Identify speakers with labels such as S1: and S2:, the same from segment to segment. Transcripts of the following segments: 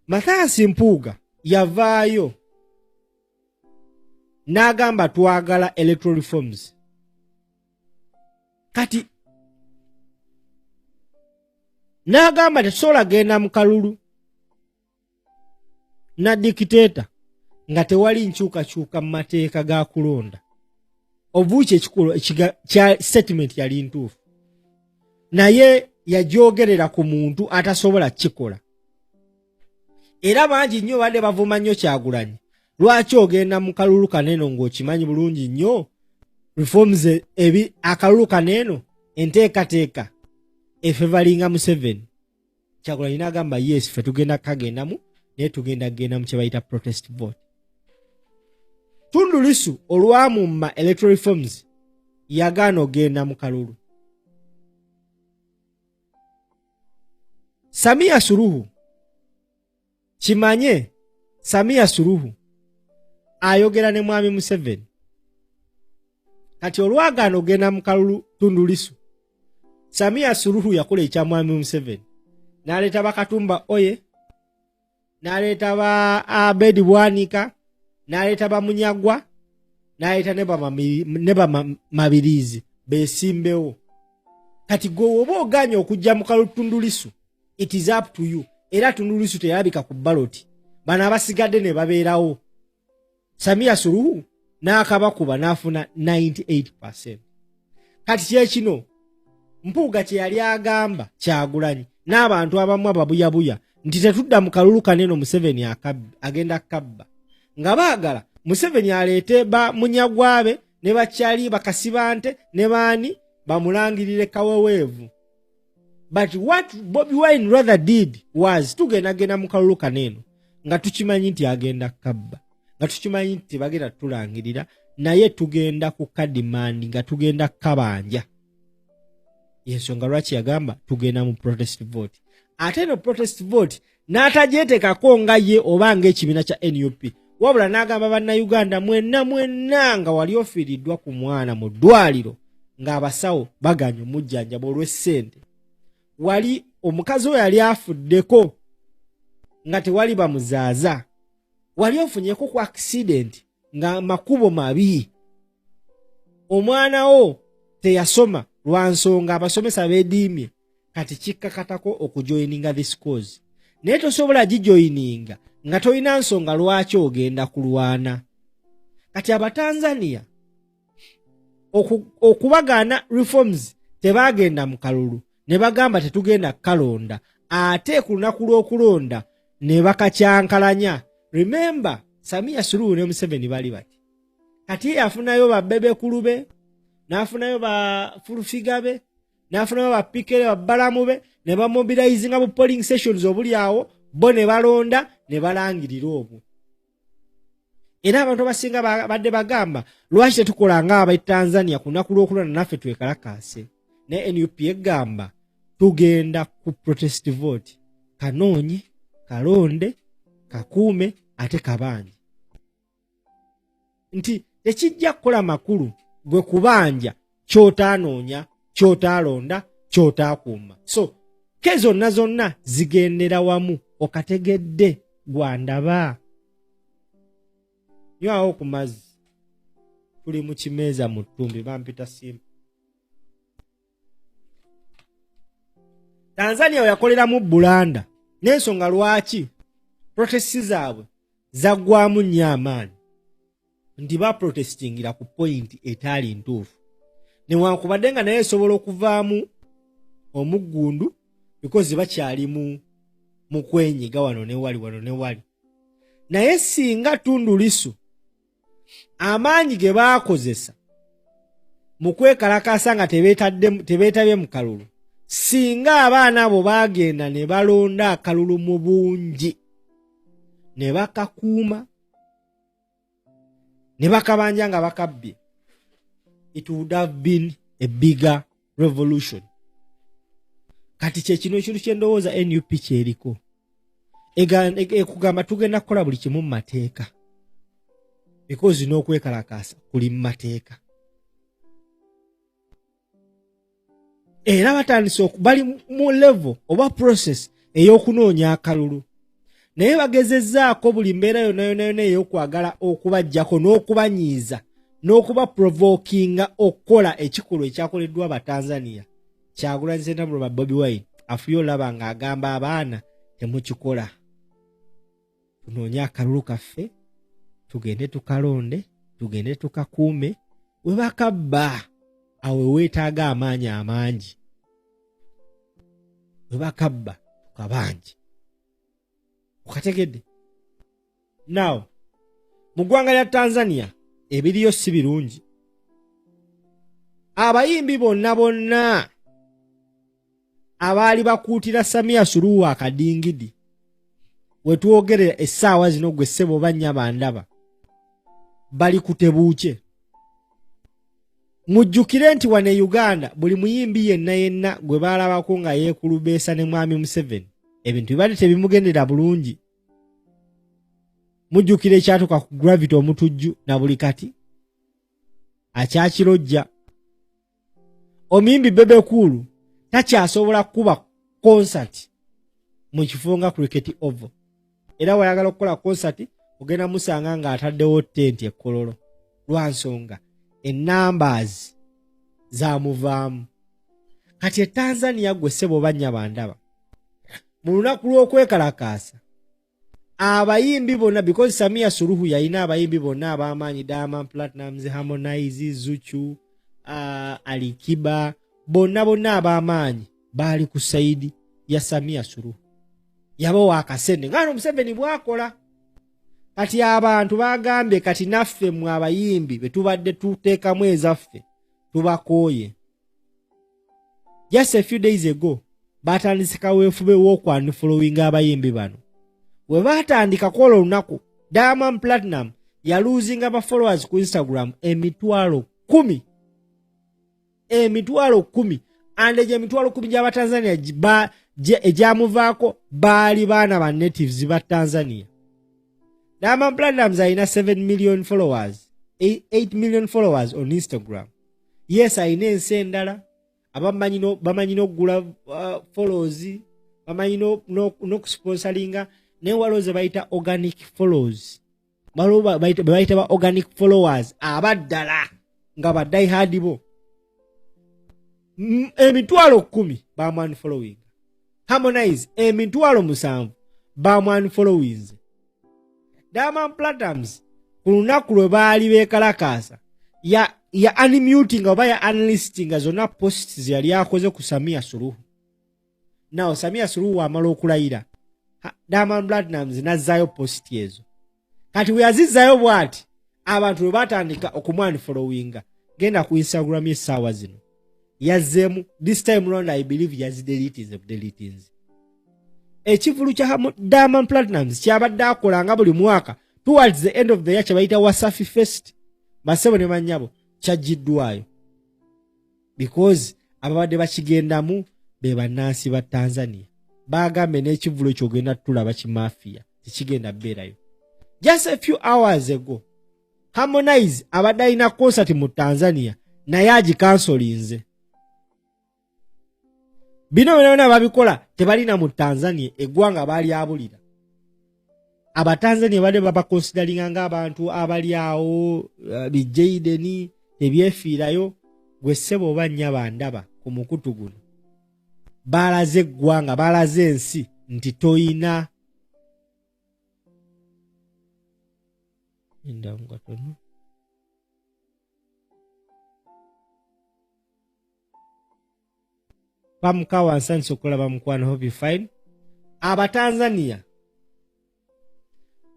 S1: Mathias Mpuuga yavaayo n'agamba twagala electoral reforms. Kati n'agamba tetusobola genda mu kalulu na dictator nga tewali nkyukakyuka mu mateeka ga kulonda. Obuuki ekikulu kya statement yali ntuufu. Naye yajoogerera ku muntu atasobola kikola. Era bangi nnyo badde bavuma nnyo Kyagulanyi. Lwaki ogenda mu kalulu kaneno ng'okimanyi bulungi nnyo reforms akalulu kaneno enteekateeka efevalinga Museveni. Kyagulanyi n'agamba yes ffe tugenda kagendamu naye tugenda mu kye bayita protest vote. Tundu Lissu olwamumma electoral reforms yagaana ogenda mu kalulu. Samia Suluhu kimanye Samia Suluhu ayogera ne mwami Museveni. Kati olwagaana ogenda mu kalulu Tundu Lissu, Samia Suluhu yakola ekya mwami Museveni. N'aleeta Bakatumba Oye, n'aleeta ba Abedi Bwanika, n'aleeta ba Munyagwa, n'aleeta ne ba Mabirizi beesimbewo. Kati gwe oba oganya okujja mu kalulu Tundu Lissu, it is up to you. Era Tundu Lissu teyalabika ku ballot. Bano abasigadde ne babeerawo. Samia Suluhu n'akabakuba n'afuna 98%. Kati kyekino Mpuuga kye yali agamba Kyagulanyi n'abantu abamu ababuyabuya nti tetudda mu kalulu kaneno Museveni agenda kabba. Nga baagala Museveni aleete ba Munyagwabe ne bakyali bakasibante ne baani bamulangirire Kawewevu. But what Bobi Wine rather did was tugenda mu kalulu kaneno nga tukimanyi nti agenda kabba. Nga tukimanyi nti bagenda tulangirira naye tugenda ku kadimandi nga tugenda kabanja. Yensonga lwaki yagamba tugenda mu protest vote. Ate no protest vote n'atajeetekako nga ye oba ng'ekibiina kya NUP. Wabula n'agamba bannayuganda mwenna nga wali ofiiriddwa ku mwana mu ddwaliro ng'abasawo baganya omujjanjaba olw'essente. Wali omukazi oyo yali afuddeko nga tewali bamuzaaza. Wali ofunyeko ku accident nga makubo mabi. Omwana wo teyasoma lwa nsonga abasomesa beediimye. Kati kikkakatako okujoininga this cause. Naye tosobola gijoininga nga tolina nsonga lwaki ogenda kulwana. Kati Abatanzania okubagaana reforms tebagenda mu kalulu ne bagamba tetugenda kalonda. Ate ku lunaku lw'okulonda ne bakacyankalanya. Remember Samia Suluhu ne Museveni bali bati. Kati yafunayo ba bebe kulube, n'afunayo ba fulufigabe, n'afunayo ba pikere ba balamube, ne ba mobilizinga bu polling sessions obuli awo, bo ne balonda ne balangirira obwo. Era abantu basinga badde bagamba lwaki tetukola nga aba Tanzania ku lunaku lw'okulonda naffe twekalakaase. Ne NUP egamba tugenda ku protest vote. Kanoonye, kalonde, kakuume ate kabanja. Nti tekijja kukola makulu gwe kubanja kyotaanoonya, kyotalonda, kyotakuuma. So kezo zonna zigendera wamu okategedde gwandaba. Nyawo ku mazzi tuli mu kimeeza mu ttumbi bampita simu. Tanzania yakolera mu Bulanda n'ensonga lwaki protesti zaabwe zaggwamu nnyo amaanyi nti baprotestingira ku point etaali ntuufu. Newankubadde nga naye esobola okuvaamu omuggundu because bakyali mu kwenyiga wano ne wali. Naye singa Tundu Lissu amaanyi ge baakozesa mu kwekalakaasa nga tebeetabye mu kalulu, singa abaana abo baagenda ne balonda akalulu mu bungi ne bakakuuma ne bakabanja nga bakabbye, it would have been a bigger revolution. Kati kyekino ekintu kyendowooza NUP kyeriko ekugamba tugenda kukola buli kimu mu mateeka because n'okwekalakaasa kuli mu mateeka. Era batandise bali mu level oba process ey'okunoonya akalulu. naye bagezezzaako buli mbeera yonna ey'okwagala okubajjako n'okubanyiiza n'okuba provokinga okukola ekikolwa ekyakoleddwa Abatanzania. Kyagulanyi Sentamu ba Bobi Wine afuye olaba ng'agamba abaana temukikola. Tunoonye akalulu kaffe, tugende tukalonde, tugende tukakuume, we bakabba awe weetaaga amaanyi amangi. We bakabba tukabangi. Okategedde? Now, mu ggwanga lya Tanzania ebiriyo si birungi. Abayimbi bonna abaali bakuutira Samia Suluhu akadingidi wetwogerera essaawa zino gwe ssebo bannya bandaba bali kutebuuke. Mujjukire nti wane Uganda buli muyimbi yenna gwe baalabako nga yeekulubeesa ne Mwami Museveni ebintu bibadde tebimugendera bulungi. Mujjukire ekyatuuka ku Gravity omutujju na buli kati akyakirojja. Omuyimbi Bebe Cool takyasobola kuba concert mu kifo nga Cricket Oval. Era wayagala okukola concert ogenda musanga ng'ataddewo tenti ekkololo lwa nsonga ennumbers zaamuvaamu. Kati Tanzania gwe ssebo bannya bandaba mu lunaku lw'okwekalakaasa abayimbi bonna, because Samia Suluhu yalina abayimbi bonna ab'amaanyi, Diamond Platnumz, Harmonize, Zuchu, Alikiba, bonna ab'amaanyi baali ku sayidi ya Samia Suluhu. Yabawa akasente ngano Museveni bwakola. Kati abantu bagambye kati naffe mu abayimbi betubadde tuteekamu ezaffe tubakooye. Just a few days ago batandise kaweefube w'okwanfollowing abayimbi bano. We batandika kola olunaku Diamond Platinum yaluzinga ba followers ku Instagram emitwalo 10. Emitwalo 10. Ande je emitwalo 10 gy'aba Tanzania egyamuvaako baali baana ba natives ba Tanzania. Diamond Platinum alina 7 million followers, 8 million followers on Instagram. Yes, alina ensi endala bamanyi n'okugula follows, bamanyi n'okusponsoringa newaloze bayita organic follows. Bayita ba organic followers abaddala nga ba die hard bo. Emitwalo 10 bamwan following. Harmonize emitwalo 7 bamwan followings. Diamond Platnumz ku lunaku lwe baali beekalakaasa ya unmuting oba ya unlisting zonna posts yali akoze ku Samia Suluhu. Now Samia Suluhu amala okulayira Diamond Platnumz nazzaayo post ezo. Kati we yazizzaayo bw'ati abantu bwe batandika okumwani followinga genda ku Instagram y'essaawa zino yazzeemu. This time round I believe yazideletinze. Ekivulu kya Diamond Platnumz kyabadde akola nga buli mwaka towards the end of the year kyebayita Wasafi Fest basebo ne bannyabo kyaggiddwayo because ababadde bakigendamu be bannansi ba Tanzania bagambe n'ekivulu kyogenda tulaba kimafia tikigenda beerayo. Just a few hours ago Harmonize abadde alina concert mu Tanzania naye agikansolinze. Bino byonna babikola tebalina mu Tanzania eggwanga baali abulira. Abatanzania badde babakonsideringa ng'abantu abali awo bijaideni ebyefiirayo. Gwe ssebo oba nnya bandaba ku mukutu guno baalaze eggwanga baalaze ensi nti toyina endangatono bamukawa nsansi okulaba mukwano hope fine. Abatanzania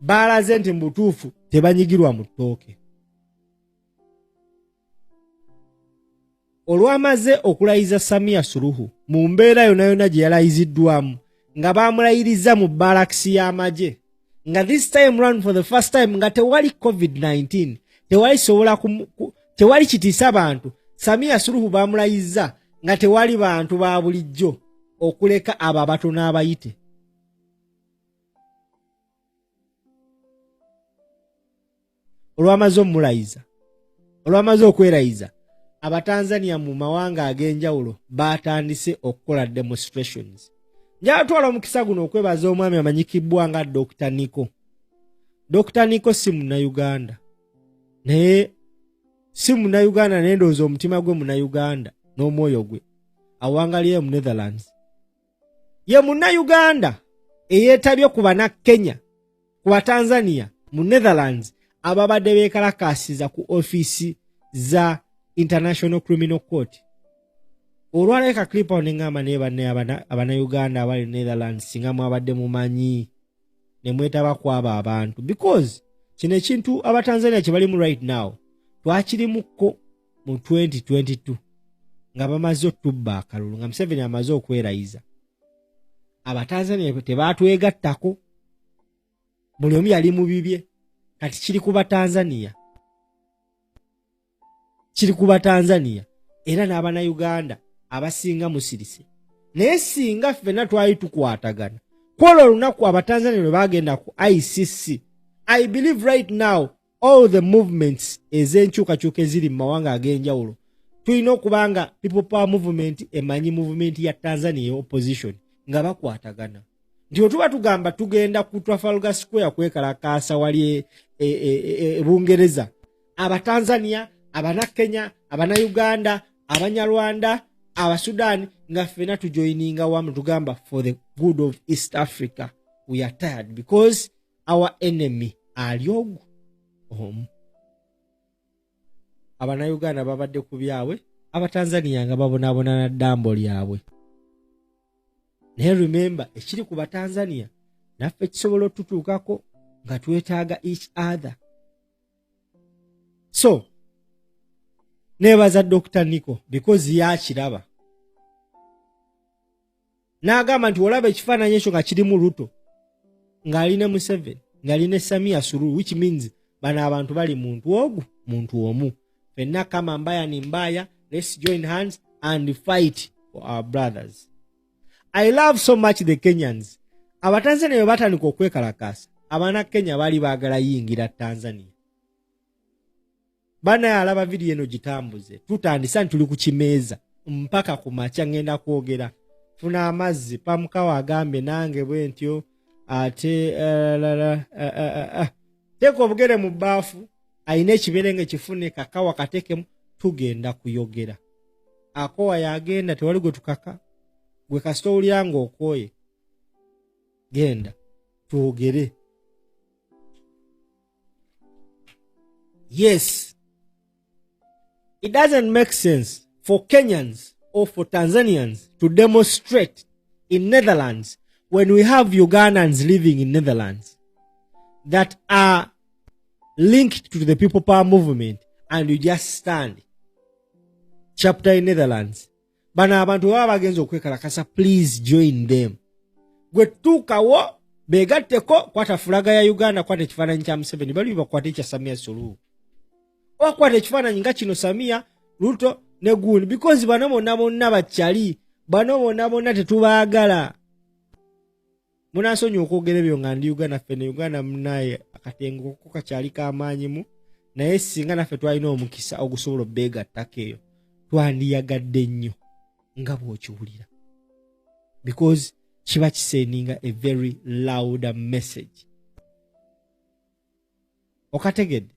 S1: baalaze nti mbutuufu tebanyigirwa mu ttooke. Olwamaze okulayiza Samia Suluhu mu mbeera yonna gye yalayiziddwamu nga bamulayiriza mu balakisi y'amagye nga this time round for the first time nga tewali COVID-19 tewali kitiisa bantu. Samia Suluhu bamulayiza nga tewali bantu ba bulijjo okuleka abo abatono abayite. Olwamaze omulayiza, olwamaze okwerayiza, Abatanzania mu mawanga ag'enjawulo batandise okukola demonstrations njatwala omukisa guno okwebaza omwami amanyikibwa nga Dr. Niko. Dr. Niko si Munnayuganda. Naye si Munnayuganda naye ndowooza omutima gwe Munnayuganda n'omwoyo gwe awangaliye mu Netherlands. Ye Munnayuganda eyeetabye ku Bannakenya, ku Batanzania mu Netherlands ababadde beekalakaasiza ku ofiisi za International Criminal Court. Olwaleka clip on ngamba ne banne Abannayuganda abali Netherlands singa mwabadde mumanyi ne mwetaba kwaba abantu, because kino ekintu Abatanzania kye balimu right now twakirimuko mu 2022 nga bamaze okutubba akalulu nga Museveni amaze okwerayiza. Abatanzania tebatwegattako, buli omu yali mu bibye, kati kiri ku Batanzania. Kiri ku Batanzania era n'Abannayuganda abasinga musirise. Naye singa ffenna twali tukwatagana kwolwo olunaku Abatanzania lwe bagenda ku ICC, I believe right now all the movements ez'enkyukakyuka eziri mu mawanga ag'enjawulo tulina okubanga People Power Movement emanyi movement ya Tanzania opposition nga bakwatagana. Nti otuba tugamba tugenda ku Trafalgar Square kwekalakaasa wali Bungereza, Abatanzania, Abannakenya, Abannayuganda, Abanyarwanda, Abasudan nga ffenna tujoininga wamu tugamba for the good of East Africa. We are tired because our enemy ali ogu. Abannayuganda babadde ku byabwe, Abatanzania nga babonabona na ddambo lyabwe. Naye remember, ekiri ku Batanzania naffe kisobola otutuukako nga twetaaga each other. So nebaza Dr. Niko because yakiraba. N'agamba nti olaba ekifaananyi ekyo nga kirimu Ruto ng'ali ne Museveni ng'ali ne Samia Suluhu, which means bano abantu bali muntu ogu muntu omu. Fenna kama mbaya ni mbaya, let's join hands and fight for our brothers. I love so much the Kenyans. Abatanzania bwe batandika okwekalakaasa, Abannakenya bali baagala yingira Tanzania. Bana alaba video eno gitambuze, tutandisa tuli ku kimeeza mpaka ku makya ngenda kwogera. Funa amazzi pamukawa agambe nange bwe ntyo ate teko obugere mu baafu ayina ekiberenge kifune kakawa katekemu tugenda kuyogera. Akowa yagenda tewali gwe tukaka gwe kasita olyanga okoye genda tuogere. Yes, it doesn't make sense for Kenyans or for Tanzanians to demonstrate in Netherlands when we have Ugandans living in Netherlands that are linked to the People Power Movement, and you just stand chapter in Netherlands. Bana abantu baba bagenza okwekalakasa, please join them. Gwe tukawo begatteko kwata fulaga ya Uganda, kwata ekifaananyi kya Museveni, bali bakwata ekya Samia Suluhu. Okwata ekifaananyi nga kino Samia, Ruto ne Gundi, because bano bonna bakyali, bano bonna tetubaagala. Munasonyi okwogera ebyo nga ndi Uganda, ffene Uganda munaye akatengo ko kakyali k'amaanyi mu, naye singa naffe twalina omukisa ogusobola obbeegattako eyo twandiyagadde nnyo nga bw'okiwulira, because kiba kisendinga a very loud message. Okategedde